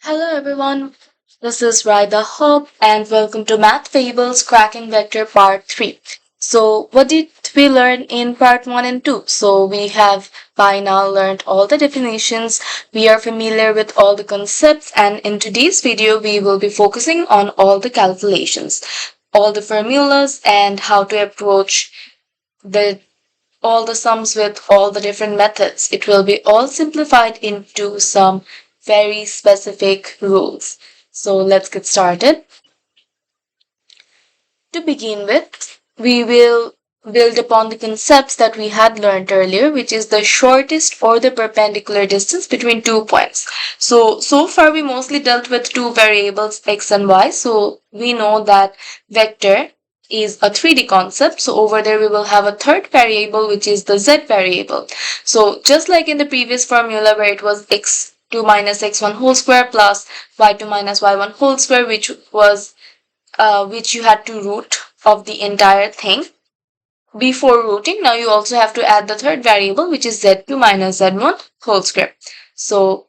Hello everyone, this is Raida Hope and welcome to Math Fables Cracking Vector Part 3. So, what did we learn in Part 1 and 2? So, we have by now learned all the definitions, we are familiar with all the concepts, and in today's video, we will be focusing on all the calculations, all the formulas, and how to approach the all the sums with all the different methods. It will be all simplified into some very specific rules. So let's get started. To begin with, we will build upon the concepts that we had learned earlier, which is the shortest or the perpendicular distance between 2 points. So far we mostly dealt with two variables x and y. So we know that vector is a 3D concept. So over there we will have a third variable, which is the z variable. So just like in the previous formula where it was x2 minus x1 whole square plus y2 minus y1 whole square, which you had to root of the entire thing. Before rooting, now you also have to add the third variable, which is z2 minus z1 whole square. So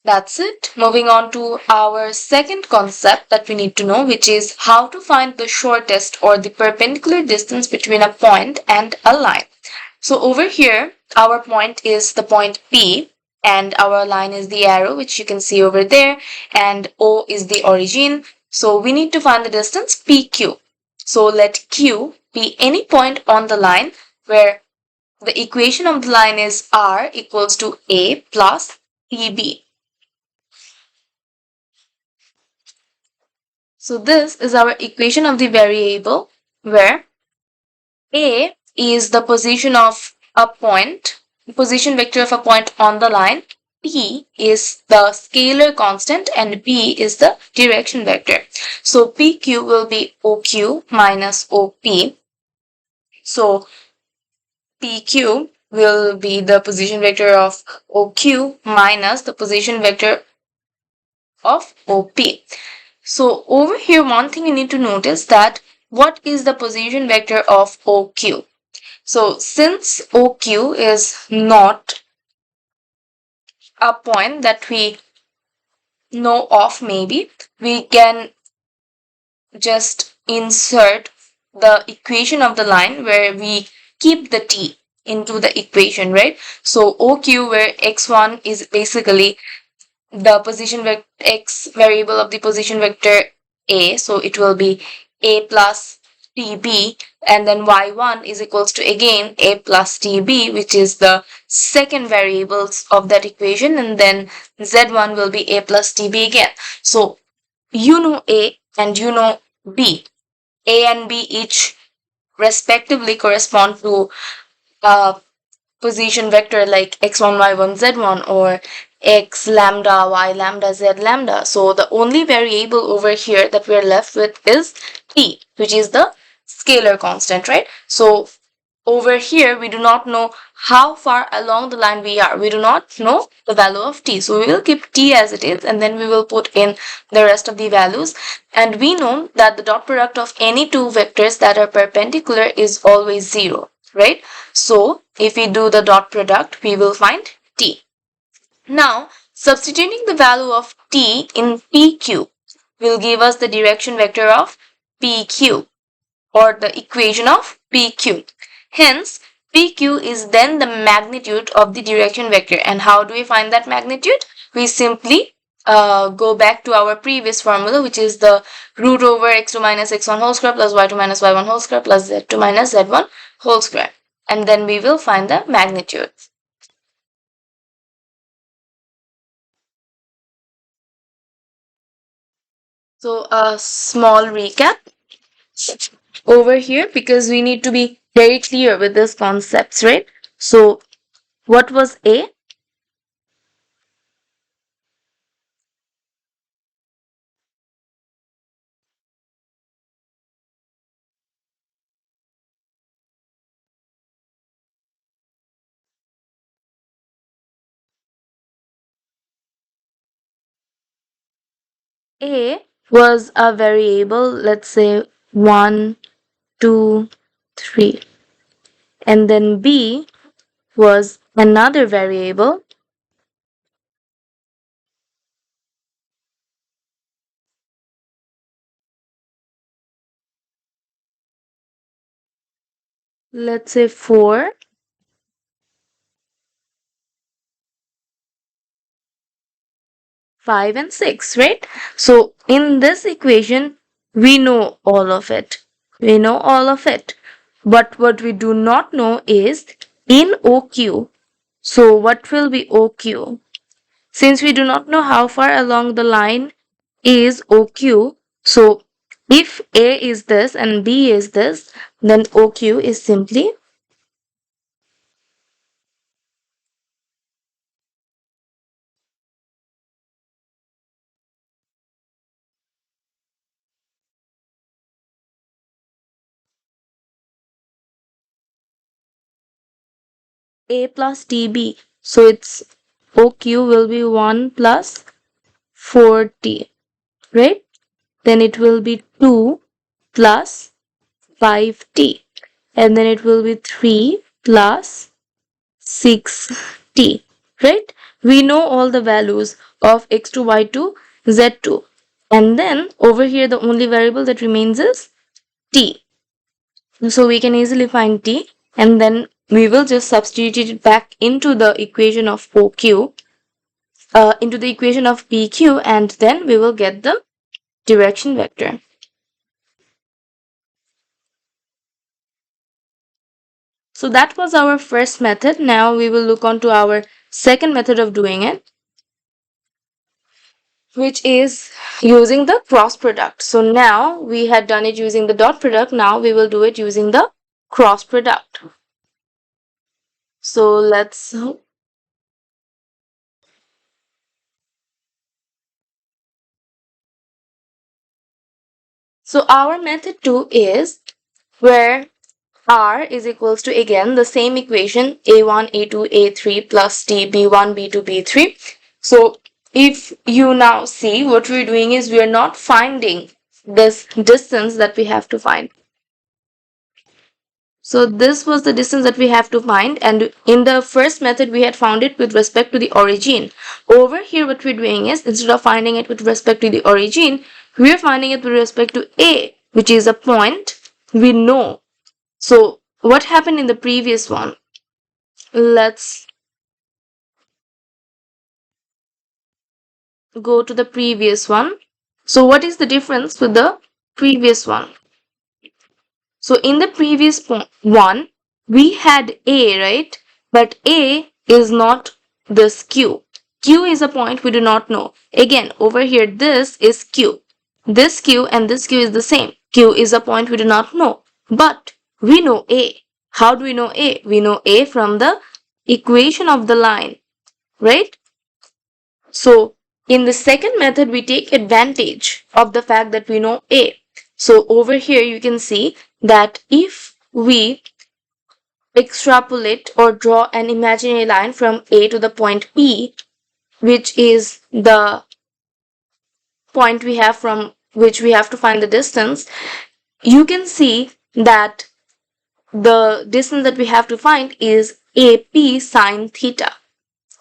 that's it. Moving on to our second concept that we need to know, which is how to find the shortest or the perpendicular distance between a point and a line. So over here, our point is the point P, and our line is the arrow, which you can see over there, and O is the origin. So we need to find the distance PQ. So let Q be any point on the line where the equation of the line is R equals to A plus TB. So this is our equation of the variable where A is the position of a point, position vector of a point on the line. P is the scalar constant and B is the direction vector. So PQ will be OQ minus OP. So PQ will be the position vector of OQ minus the position vector of OP. So over here, one thing you need to notice that what is the position vector of OQ? So since OQ is not a point that we know of, maybe we can just insert the equation of the line where we keep the t into the equation, right? So OQ where x1 is basically the position vector x variable of the position vector a, so it will be a plus tb, and then y1 is equals to again a plus tb, which is the second variables of that equation, and then z1 will be a plus tb again. So you know a and you know b. A and b each respectively correspond to a position vector like x1 y1 z1 or x lambda y lambda z lambda. So the only variable over here that we're left with is t, which is the scalar constant, right? So over here we do not know how far along the line we are. We do not know the value of t. So we will keep t as it is and then we will put in the rest of the values. And we know that the dot product of any two vectors that are perpendicular is always 0, right? So if we do the dot product, we will find t. Now, substituting the value of t in PQ will give us the direction vector of PQ or the equation of PQ. Hence, PQ is then the magnitude of the direction vector. And how do we find that magnitude? We simply go back to our previous formula, which is the root over x2 minus x1 whole square plus y2 minus y1 whole square plus z2 minus z1 whole square. And then we will find the magnitude. So a small recap over here, because we need to be very clear with these concepts, right? So what was A? A was a variable, let's say 1, 2, 3. And then B was another variable. let's say 4, 5 and 6, right? So in this equation, we know all of it. We know all of it. But what we do not know is in OQ. So what will be OQ? Since we do not know how far along the line is OQ, so if A is this and B is this, then OQ is simply A plus TB. So it's OQ will be 1 plus 4T, right? Then it will be 2 plus 5T. And then it will be 3 plus 6T, right? We know all the values of x2, y2, z2. And then over here, the only variable that remains is t. So we can easily find t, and then we will just substitute it back into the equation of OQ, into the equation of PQ, and then we will get the direction vector. So that was our first method. Now we will look on to our second method of doing it, which is using the cross product. So now we had done it using the dot product. Now we will do it using the cross product. So let's so our method 2 is where R is equals to again the same equation A1, A2, A3 plus T B1, B2, B3. So if you now see, what we're doing is we are not finding this distance that we have to find. So this was the distance that we have to find, and in the first method we had found it with respect to the origin. Over here what we're doing is instead of finding it with respect to the origin, we're finding it with respect to A, which is a point we know. So what happened in the previous one? Let's go to the previous one. So what is the difference with the previous one? So in the previous one, we had A, right? But A is not this Q. Q is a point we do not know. Again, over here, this is Q. This Q and this Q is the same. Q is a point we do not know. But we know A. How do we know A? We know A from the equation of the line, right? So in the second method, we take advantage of the fact that we know A. So over here, you can see that if we extrapolate or draw an imaginary line from A to the point P, which is the point we have from which we have to find the distance, you can see that the distance that we have to find is AP sine theta,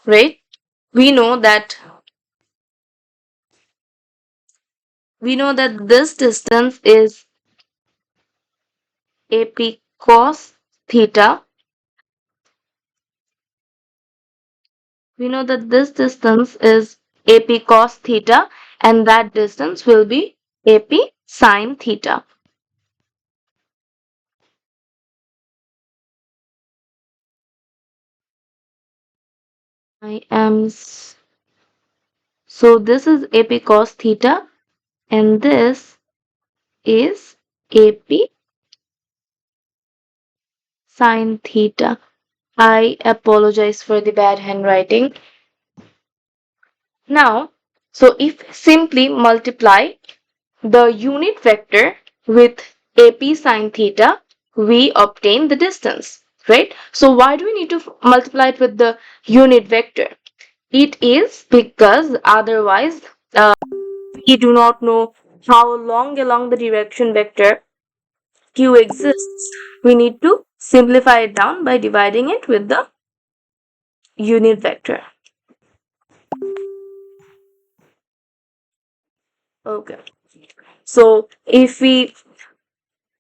right? We know that this distance is AP cos theta. We know that this distance is AP cos theta, and that distance will be AP sine theta. I am so this is AP cos theta, and this is AP sine theta. I apologize for the bad handwriting. Now, so if simply multiply the unit vector with AP sine theta, we obtain the distance, right? So why do we need to multiply it with the unit vector? It is because otherwise we do not know how long along the direction vector Q exists. We need to simplify it down by dividing it with the unit vector. Okay. So if we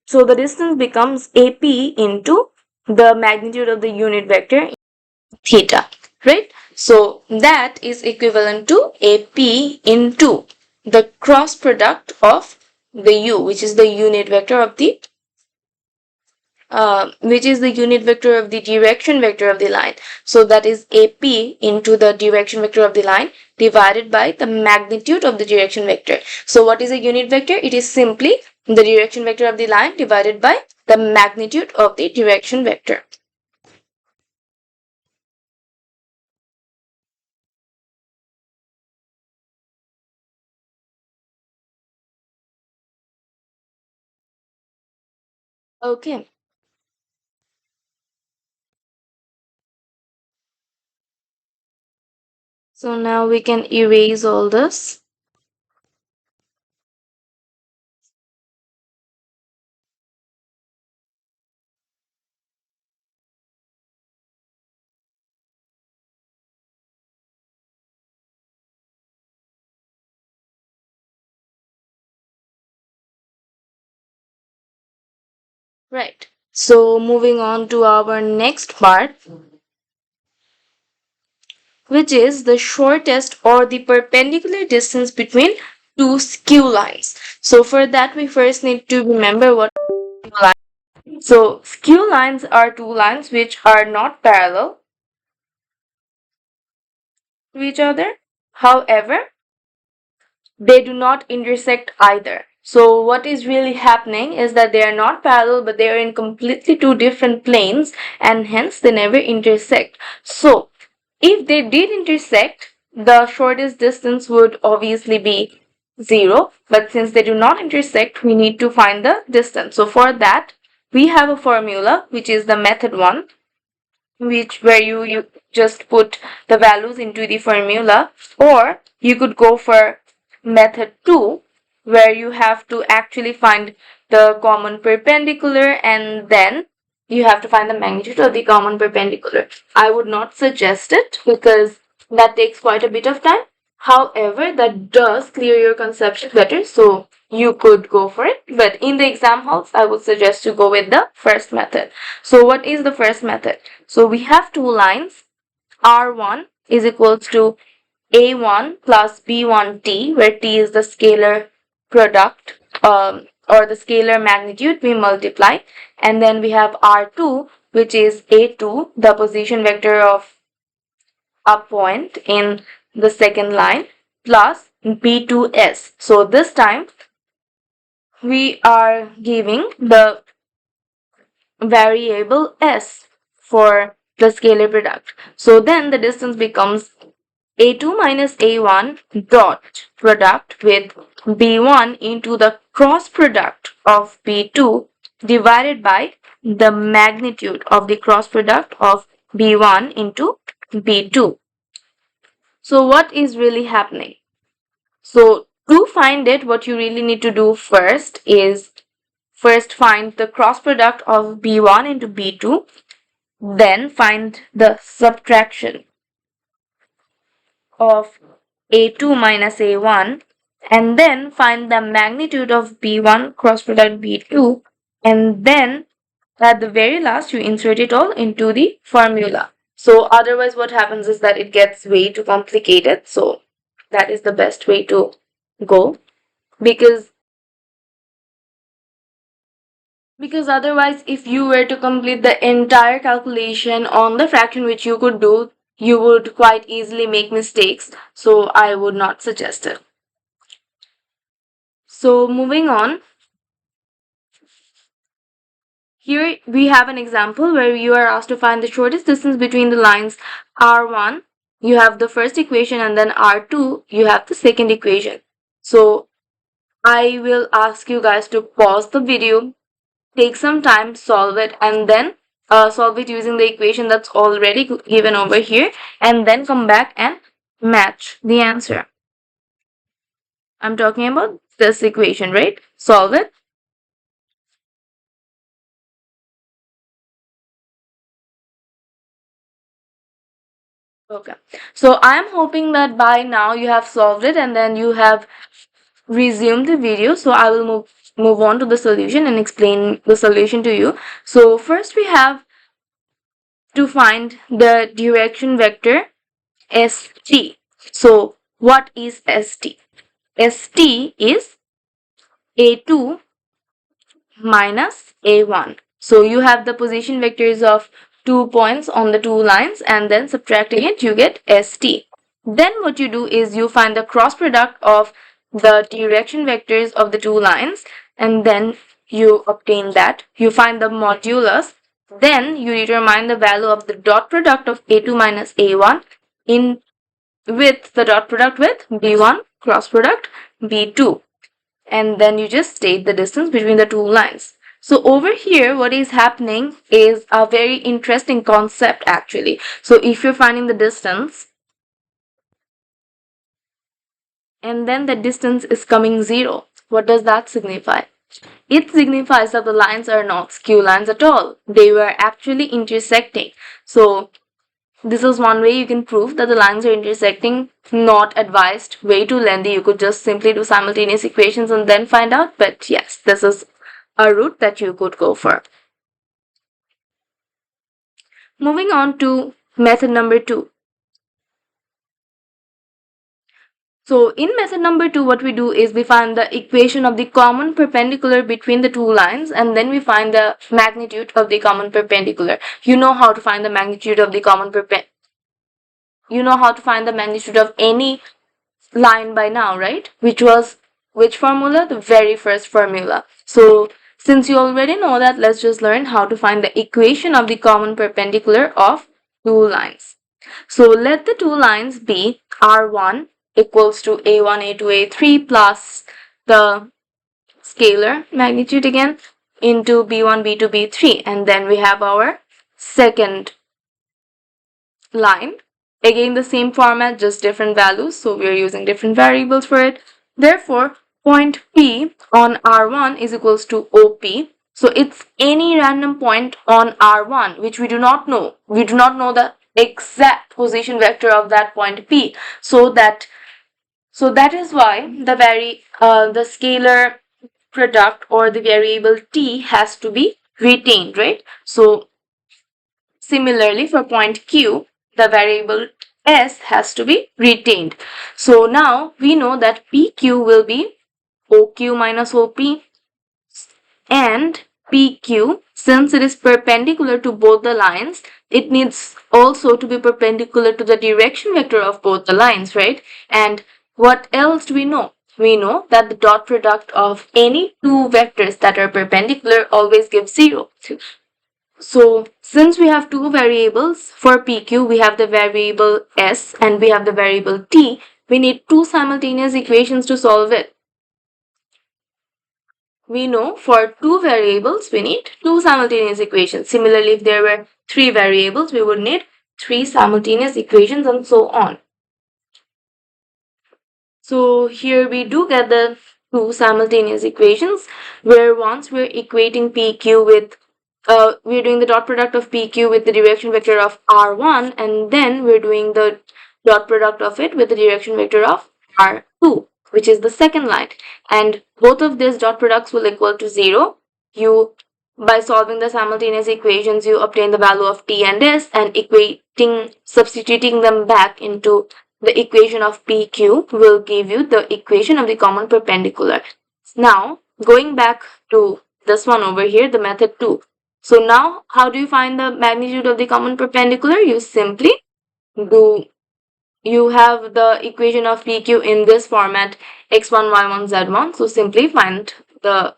so the distance becomes AP into the magnitude of the unit vector theta, right? So that is equivalent to AP into the cross product of the u, which is the unit vector of the direction vector of the line. So that is AP into the direction vector of the line divided by the magnitude of the direction vector. So what is a unit vector? It is simply the direction vector of the line divided by the magnitude of the direction vector. Okay. So now we can erase all this. Right. So moving on to our next part, which is the shortest or the perpendicular distance between two skew lines. So for that, we first need to remember what skew lines. So skew lines are two lines which are not parallel to each other. However, they do not intersect either. So what is really happening is that they are not parallel, but they are in completely two different planes, and hence they never intersect. So if they did intersect, the shortest distance would obviously be 0, but since they do not intersect, we need to find the distance. So for that, we have a formula, which is the method 1, where you just put the values into the formula, or you could go for method 2, where you have to actually find the common perpendicular and then you have to find the magnitude of the common perpendicular. I would not suggest it because that takes quite a bit of time. However, that does clear your conception better, so you could go for it. But in the exam halls, I would suggest to go with the first method. So what is the first method? So we have two lines. R1 is equals to A1 plus B1t, where t is the scalar product or the scalar magnitude we multiply. And then we have R2, which is A2, the position vector of a point in the second line, plus B2s. So this time we are giving the variable s for the scalar product. So then the distance becomes A2 minus A1 dot product with B1 into the cross product of B2 divided by the magnitude of the cross product of B1 into B2. So what is really happening? So to find it, what you really need to do first is first find the cross product of B1 into B2, then find the subtraction of A2 minus A1, and then find the magnitude of B1 cross product B2, and then at the very last you insert it all into the formula. So otherwise what happens is that it gets way too complicated. So that is the best way to go, because otherwise if you were to complete the entire calculation on the fraction, which you could do, you would quite easily make mistakes, so I would not suggest it. So moving on, here we have an example where you are asked to find the shortest distance between the lines R1, you have the first equation, and then R2, you have the second equation. So I will ask you guys to pause the video, take some time, solve it, and then solve it using the equation that's already given over here, and then come back and match the answer. I'm talking about this equation, right? Solve it. Okay. So I am hoping that by now you have solved it and then you have resumed the video. So I will move on to the solution and explain the solution to you. So first we have to find the direction vector ST. So what is ST? ST is A2 minus A1. So you have the position vectors of 2 points on the two lines, and then subtracting it you get ST. Then what you do is you find the cross product of the direction vectors of the two lines, and then you obtain that. You find the modulus, then you determine the value of the dot product of A2 minus A1 in with the dot product with B1 cross product B2, and then you just state the distance between the two lines. So over here what is happening is a very interesting concept actually. So if you're finding the distance and then the distance is coming 0, what does that signify? It signifies that the lines are not skew lines at all. They were actually intersecting. So this is one way you can prove that the lines are intersecting. Not advised, way too lengthy. You could just simply do simultaneous equations and then find out. But yes, this is a route that you could go for. Moving on to method number 2. So in method number 2, what we do is we find the equation of the common perpendicular between the two lines, and then we find the magnitude of the common perpendicular. You know how to find the magnitude of the common perpendicular. You know how to find the magnitude of any line by now, right? Which formula? The very first formula. So since you already know that, let's just learn how to find the equation of the common perpendicular of two lines. So let the two lines be R1 equals to A1, A2, A3 plus the scalar magnitude again into B1, B2, B3, and then we have our second line. Again the same format, just different values, so we are using different variables for it. Therefore point P on R1 is equals to OP. So it's any random point on R1 which we do not know. We do not know the exact position vector of that point P. So that is why the scalar product or the variable T has to be retained, right? So similarly for point Q, the variable S has to be retained. So now we know that PQ will be OQ minus OP, and PQ, since it is perpendicular to both the lines, it needs also to be perpendicular to the direction vector of both the lines, right? And what else do we know? We know that the dot product of any two vectors that are perpendicular always gives 0. So since we have two variables, for PQ we have the variable S and we have the variable T, we need two simultaneous equations to solve it. We know for two variables we need two simultaneous equations. Similarly, if there were three variables, we would need three simultaneous equations and so on. So here we do get the two simultaneous equations, where once we're equating PQ with we're doing the dot product of PQ with the direction vector of R1, and then we're doing the dot product of it with the direction vector of R2, which is the second line, and both of these dot products will equal to 0. You, by solving the simultaneous equations, you obtain the value of T and S, and substituting them back into the equation of PQ will give you the equation of the common perpendicular. Now going back to this one over here, the method 2. So now how do you find the magnitude of the common perpendicular? You simply you have the equation of PQ in this format, x1, y1, z1. So simply find the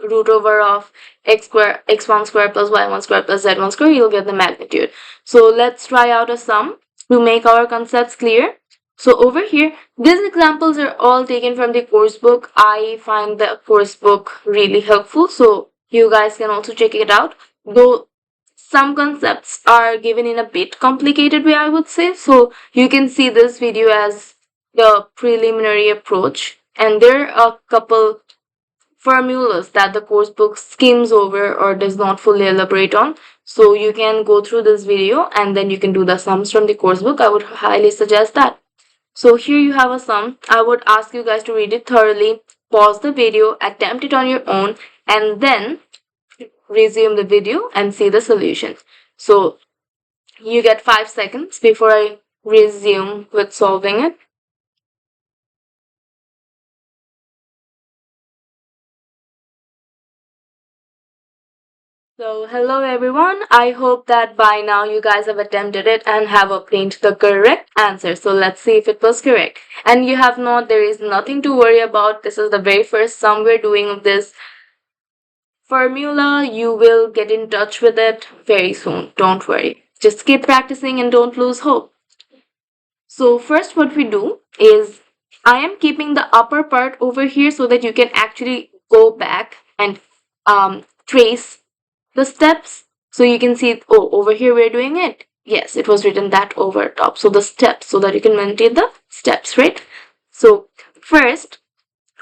root over of x1 square plus y1 square plus z1 square, you'll get the magnitude. So let's try out a sum to make our concepts clear. So over here, these examples are all taken from the course book. I find the course book really helpful, so you guys can also check it out. Though some concepts are given in a bit complicated way, I would say. So you can see this video as the preliminary approach, and there are a couple formulas that the course book skims over or does not fully elaborate on. So you can go through this video and then you can do the sums from the course book. I would highly suggest that. So here you have a sum. I would ask you guys to read it thoroughly, pause the video, attempt it on your own, and then resume the video and see the solution. So you get 5 seconds before I resume with solving it. So, hello everyone. I hope that by now you guys have attempted it and have obtained the correct answer. So, let's see if it was correct. And you have not, there is nothing to worry about. This is the very first sum we're doing of this formula. You will get in touch with it very soon. Don't worry. Just keep practicing and don't lose hope. So, first, what we do is I am keeping the upper part over here so that you can actually go back and trace the steps. So you can see, oh, over here we're doing it. Yes, it was written that over top. So the steps, so that you can maintain the steps, right? So first,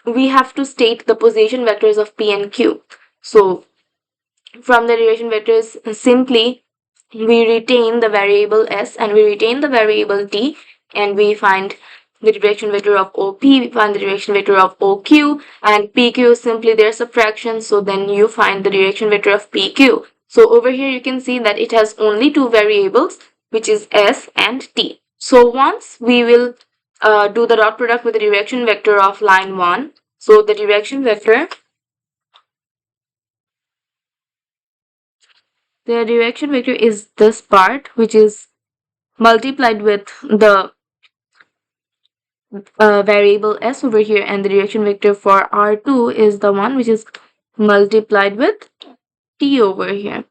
we have to state the position vectors of P and Q. So from the derivation vectors, simply we retain the variable S and we retain the variable T, and we find the direction vector of OP, we find the direction vector of OQ, and PQ is simply their subtraction, so then you find the direction vector of PQ. So over here you can see that it has only two variables, which is S and T. So once we will do the dot product with the direction vector of line 1, so the direction vector is this part, which is multiplied with the variable s over here, and the direction vector for R2 is the one which is multiplied with t over here.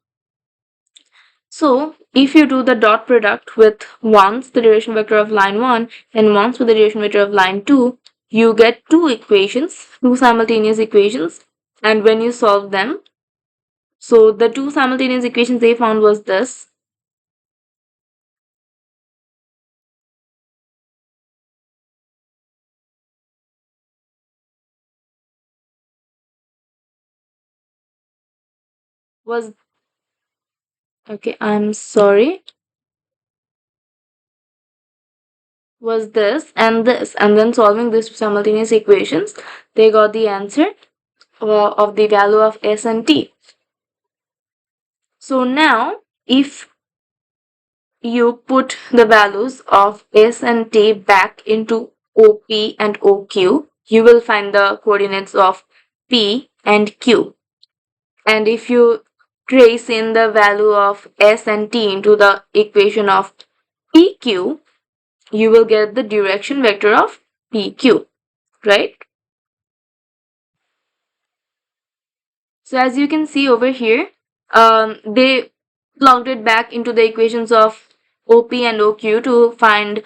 So if you do the dot product with once the direction vector of line 1 and once with the direction vector of line 2, you get two equations, two simultaneous equations, and when you solve them, so the two simultaneous equations they found was this. Was okay, I'm sorry. Was this, and then solving these simultaneous equations, they got the answer of the value of s and t. So now, if you put the values of s and t back into OP and OQ, you will find the coordinates of P and Q. And if you trace in the value of s and t into the equation of PQ, you will get the direction vector of PQ, right? So as you can see over here, they plugged it back into the equations of OP and OQ to find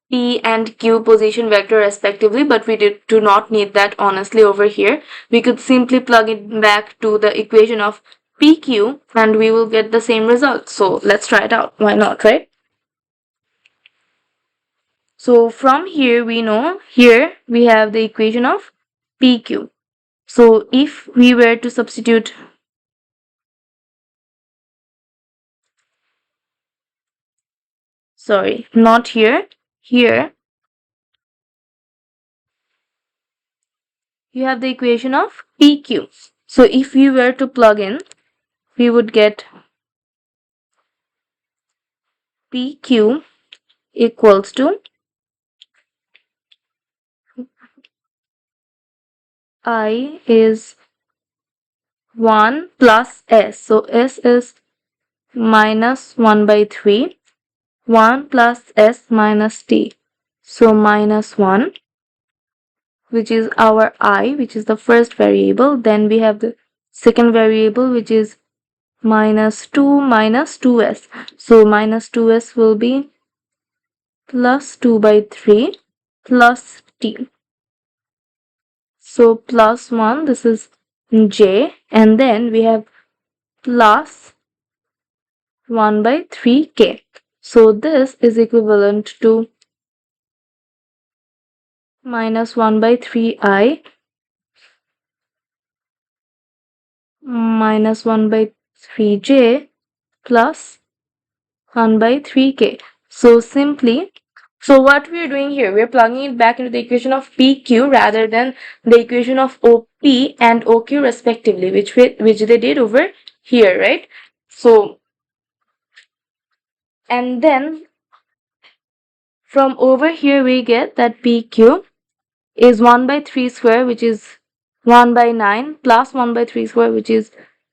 P and Q position vector respectively, but we do not need that honestly over here. We could simply plug it back to the equation of PQ and we will get the same result. So let's try it out. Why not, right? So from here we know, here we have the equation of PQ. So if we were to substitute, sorry, not here, here you have the equation of PQ. So if we were to plug in, we would get PQ equals to I is 1 plus S. So S is minus 1 by 3. 1 plus S minus T. So minus 1, which is our I, which is the first variable. Then we have the second variable, which is minus 2 minus 2s. So minus 2s will be plus 2 by 3 plus t. So plus 1, this is j, and then we have plus 1 by 3k. So this is equivalent to minus 1 by 3i minus 1 by 3j plus 1 by 3k. So simply, so what we are doing here, we are plugging it back into the equation of PQ rather than the equation of OP and OQ respectively, which they did over here, right? So And then from over here we get that PQ is 1 by 3 square, which is 1 by 9, plus 1 by 3 square, which is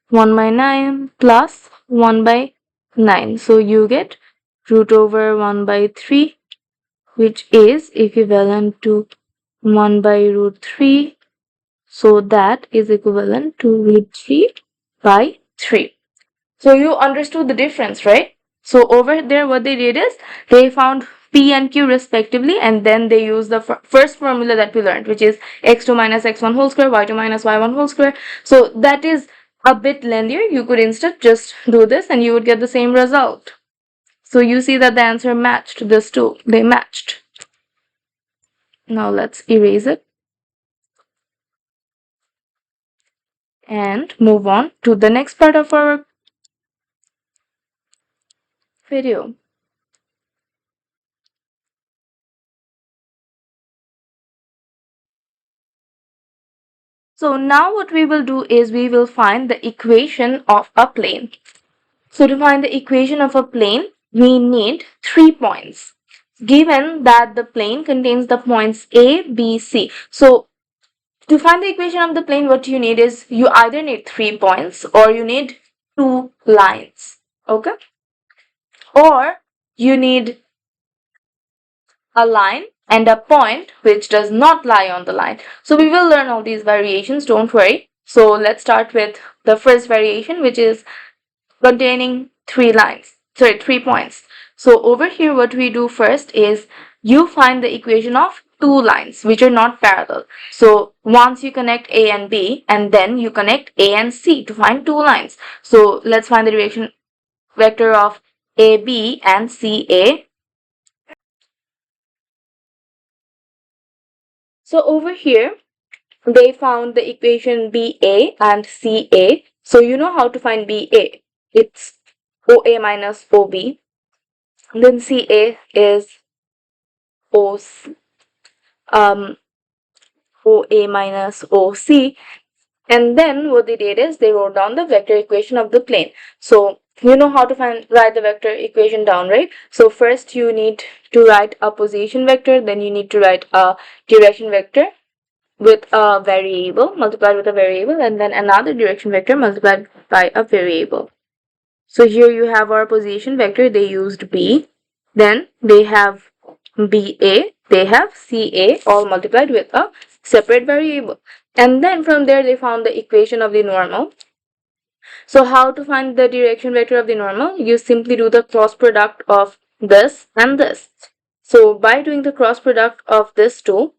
1 by 9 plus 1 by 9. So you get root over 1 by 3, which is equivalent to 1 by root 3. So that is equivalent to root 3 by 3. So you understood the difference, right? So over there what they did is they found P and Q respectively, and then they used the first formula that we learned, which is x2 minus x1 whole square, y2 minus y1 whole square. So that is a bit lengthier. You could instead just do this and you would get the same result. So you see that the answer matched this two. They matched. Now let's erase it and move on to the next part of our video. So now what we will do is we will find the equation of a plane. So to find the equation of a plane, we need 3 points. Given that the plane contains the points A, B, C. So to find the equation of the plane, what you need is you either need 3 points or you need 2 lines. Okay? Or you need a line and a point which does not lie on the line. So we will learn all these variations, don't worry. So let's start with the first variation, which is containing 3 points. So over here what we do first is you find the equation of 2 lines which are not parallel. So once you connect A and B and then you connect A and C to find 2 lines. So let's find the direction vector of AB and CA. So over here they found the equation BA and CA. So you know how to find BA. It's OA minus OB. Then CA is OA minus OC. And then what they did is they wrote down the vector equation of the plane. So you know how to write the vector equation down, right? So first you need to write a position vector, then you need to write a direction vector with a variable, multiplied with a variable, and then another direction vector multiplied by a variable. So here you have our position vector, they used B, then they have BA, they have CA, all multiplied with a separate variable. And then from there they found the equation of the normal. So how to find the direction vector of the normal? You simply do the cross product of this and this. So by doing the cross product of this two,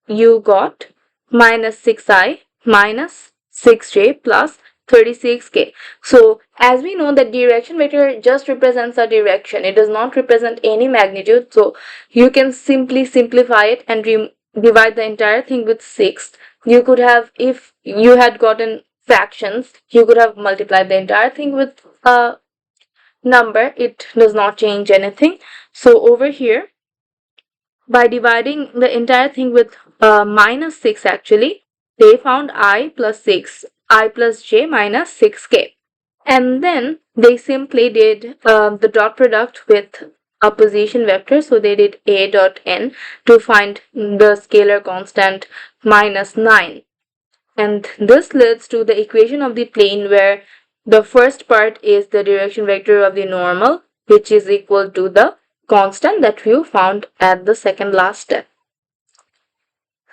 you got minus 6i minus 6j plus 36k. So as we know that direction vector just represents a direction, it does not represent any magnitude. So you can simply simplify it and divide the entire thing with 6. You could have, if you had gotten fractions, you could have multiplied the entire thing with a number. It does not change anything. So over here, by dividing the entire thing with minus 6 actually, they found I plus 6, I plus j minus 6k. And then they simply did the dot product with a position vector. So they did a dot n to find the scalar constant minus 9. And this leads to the equation of the plane where the first part is the direction vector of the normal, which is equal to the constant that you found at the second last step.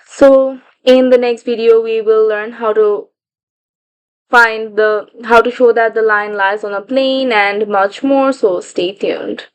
So in the next video we will learn how to show that the line lies on a plane and much more, so stay tuned.